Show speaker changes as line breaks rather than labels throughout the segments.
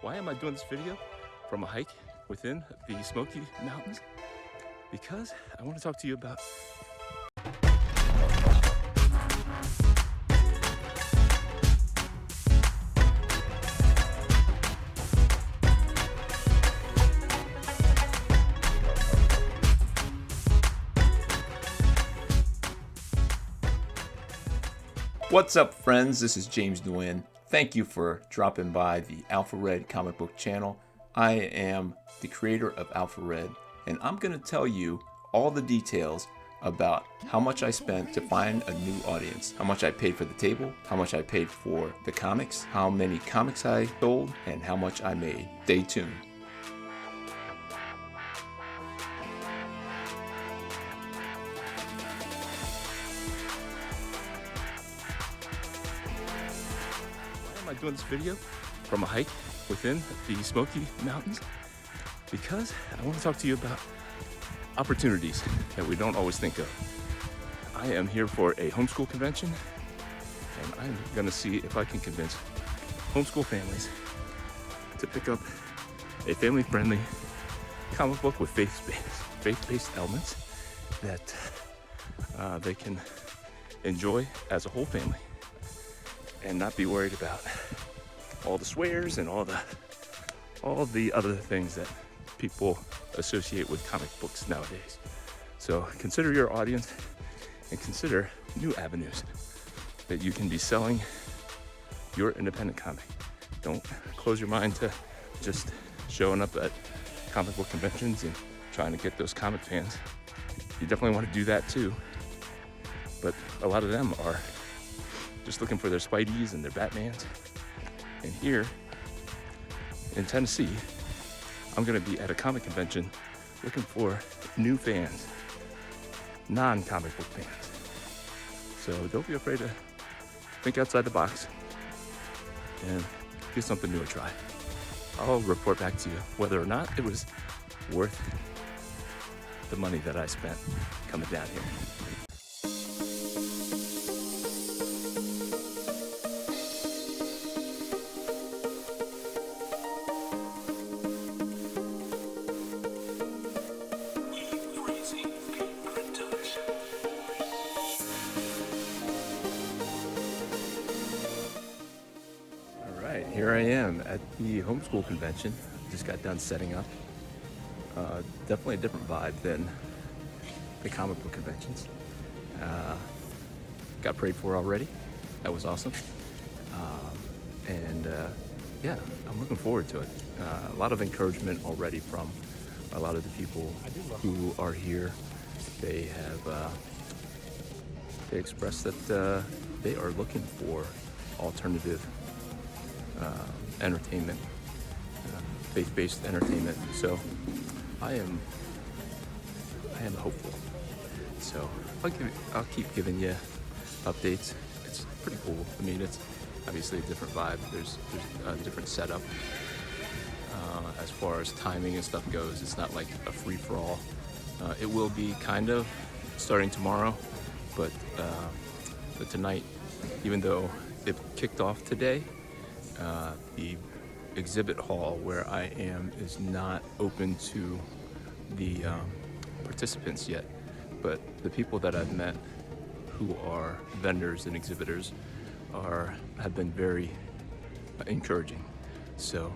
Why am I doing this video from a hike within the Smoky Mountains? Because I want to talk to you about
What's up, friends? This is James Nguyen. Thank you for dropping by the Alpha Red comic book channel. I am the creator of Alpha Red, and I'm going to tell you all the details about how much I spent to find a new audience, how much I paid for the table, how much I paid for the comics, how many comics I sold, and how much I made. Stay tuned.
I'm doing this video from a hike within the Smoky Mountains because I want to talk to you about opportunities that we don't always think of. I am here for a homeschool convention, and I'm going to see if I can convince homeschool families to pick up a family-friendly comic book with faith-based elements that they can enjoy as a whole family and not be worried about all the swears and all the other things that people associate with comic books nowadays. So consider your audience and consider new avenues that you can be selling your independent comic. Don't close your mind to just showing up at comic book conventions and trying to get those comic fans. You definitely want to do that too, but a lot of them are just looking for their Spideys and their Batmans. And here in Tennessee, I'm gonna be at a comic convention looking for new fans, non-comic book fans. So don't be afraid to think outside the box and give something new a try. I'll report back to you whether or not it was worth the money that I spent coming down here. Here I am at the homeschool convention. Just got done setting up. Definitely a different vibe than the comic book conventions. Got prayed for already. That was awesome. Yeah, I'm looking forward to it. A lot of encouragement already from a lot of the people who are here. They have they expressed that they are looking for alternative entertainment, faith-based entertainment. So I am hopeful. So I'll keep giving you updates. It's pretty cool. I mean, it's obviously a different vibe. There's a different setup as far as timing and stuff goes. It's not like a free-for-all. It will be kind of starting tomorrow, but tonight, even though it kicked off today, the exhibit hall where I am is not open to the participants yet, but the people that I've met who are vendors and exhibitors have been very encouraging. So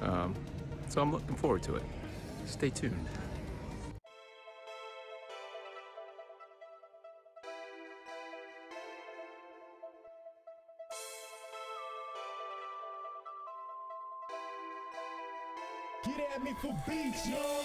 I'm looking forward to it. Stay tuned.
Get at me for beats, y'all.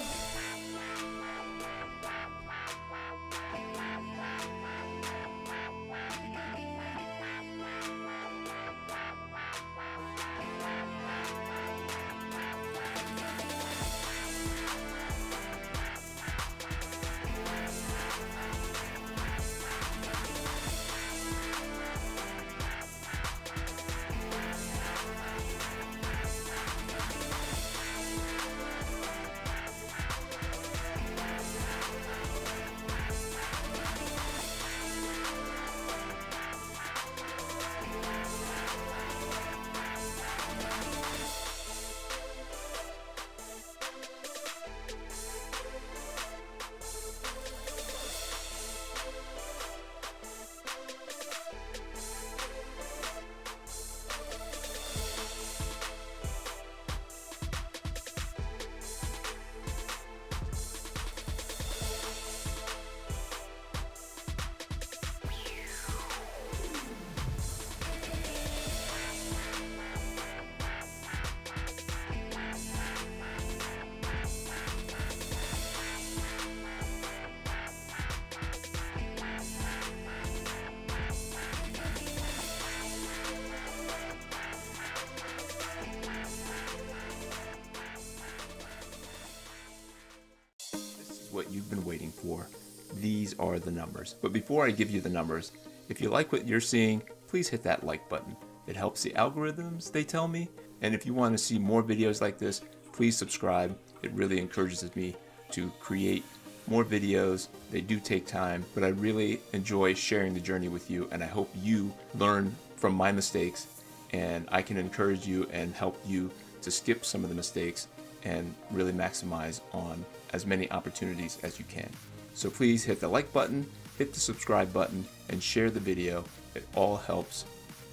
what you've been waiting for. These are the numbers. But before I give you the numbers, if you like what you're seeing, please hit that like button. It helps the algorithms, they tell me. And if you want to see more videos like this, please subscribe. It really encourages me to create more videos. They do take time, but I really enjoy sharing the journey with you, and I hope you learn from my mistakes and I can encourage you and help you to skip some of the mistakes and really maximize on as many opportunities as you can. So please hit the like button, hit the subscribe button, and share the video. It all helps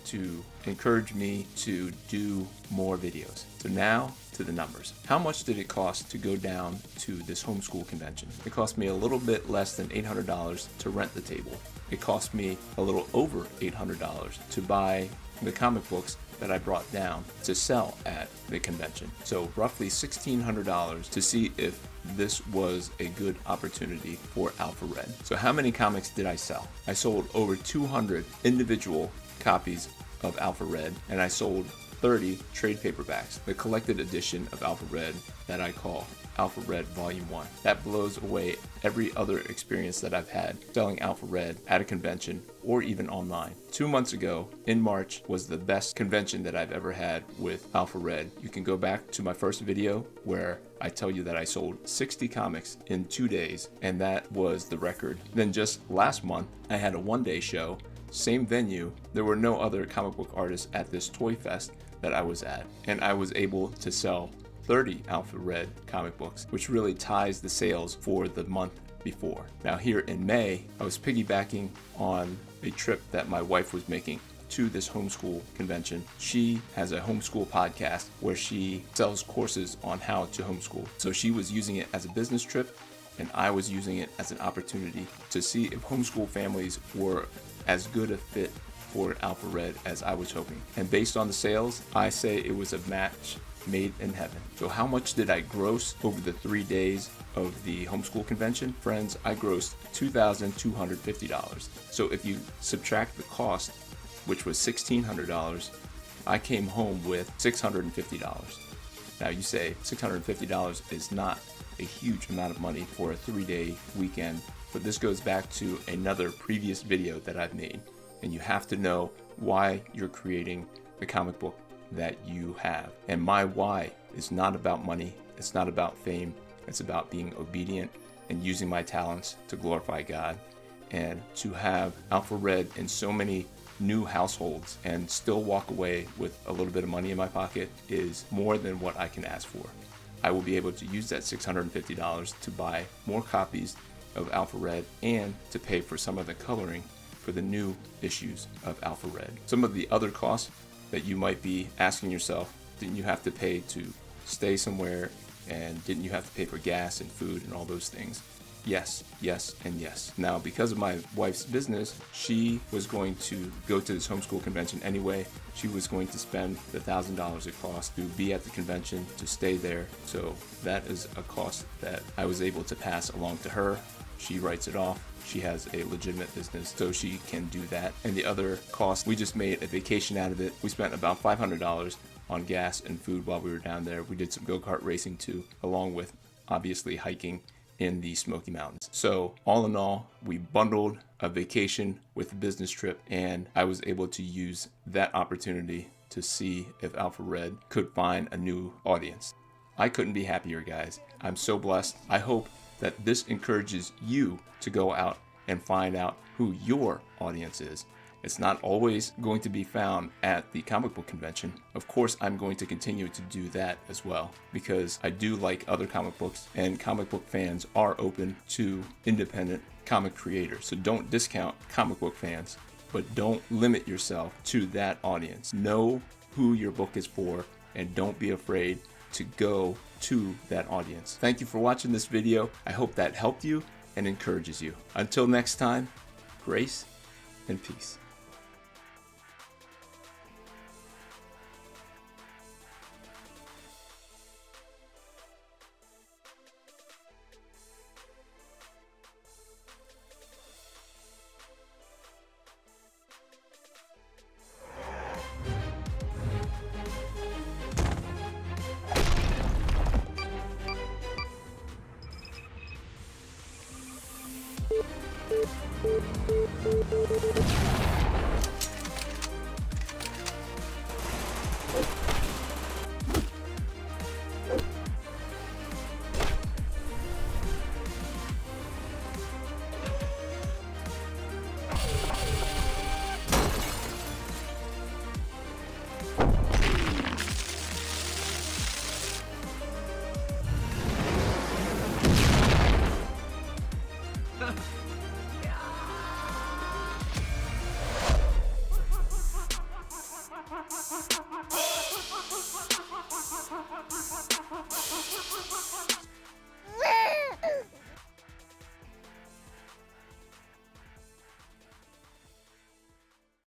to encourage me to do more videos. So now to the numbers. How much did it cost to go down to this homeschool convention? It cost me a little bit less than $800 to rent the table. It cost me a little over $800 to buy the comic books that I brought down to sell at the convention. So roughly $1,600 to see if this was a good opportunity for Alpha Red. So how many comics did I sell? I sold over 200 individual copies of Alpha Red, and I sold 30 trade paperbacks, the collected edition of Alpha Red that I call Alpha Red Volume 1. That blows away every other experience that I've had selling Alpha Red at a convention or even online. 2 months ago, in March, was the best convention that I've ever had with Alpha Red. You can go back to my first video where I tell you that I sold 60 comics in 2 days, and that was the record. Then just last month, I had a one-day show, same venue. There were no other comic book artists at this Toy Fest that I was at, and I was able to sell 30 Alpha Red comic books, which really ties the sales for the month before. Now here in May, I was piggybacking on a trip that my wife was making to this homeschool convention. She has a homeschool podcast where she sells courses on how to homeschool. So she was using it as a business trip, and I was using it as an opportunity to see if homeschool families were as good a fit for Alpha Red as I was hoping. And based on the sales, I say it was a match made in heaven. So how much did I gross over the 3 days of the homeschool convention? Friends, I grossed $2,250. So if you subtract the cost, which was $1,600, I came home with $650. Now you say $650 is not a huge amount of money for a 3-day weekend, but this goes back to another previous video that I've made, and you have to know why you're creating the comic book that you have. And my why is not about money, it's not about fame, it's about being obedient and using my talents to glorify God. And to have Alpha Red in so many new households and still walk away with a little bit of money in my pocket is more than what I can ask for. I will be able to use that $650 to buy more copies of Alpha Red and to pay for some of the coloring for the new issues of Alpha Red. Some of the other costs that you might be asking yourself, didn't you have to pay to stay somewhere, and didn't you have to pay for gas and food and all those things? Yes, yes, and yes. Now, because of my wife's business, she was going to go to this homeschool convention anyway. She was going to spend the $1,000 it cost to be at the convention, to stay there. So that is a cost that I was able to pass along to her. She writes it off. She has a legitimate business, so she can do that. And the other cost, we just made a vacation out of it. We spent about $500 on gas and food while we were down there. We did some go-kart racing too, along with obviously hiking in the Smoky Mountains. So all in all, we bundled a vacation with a business trip, and I was able to use that opportunity to see if Alpha Red could find a new audience. I couldn't be happier, guys. I'm so blessed. I hope that this encourages you to go out and find out who your audience is. It's not always going to be found at the comic book convention. Of course, I'm going to continue to do that as well, because I do like other comic books, and comic book fans are open to independent comic creators. So don't discount comic book fans, but don't limit yourself to that audience. Know who your book is for, and don't be afraid to go to that audience. Thank you for watching this video. I hope that helped you and encourages you. Until next time, grace and peace.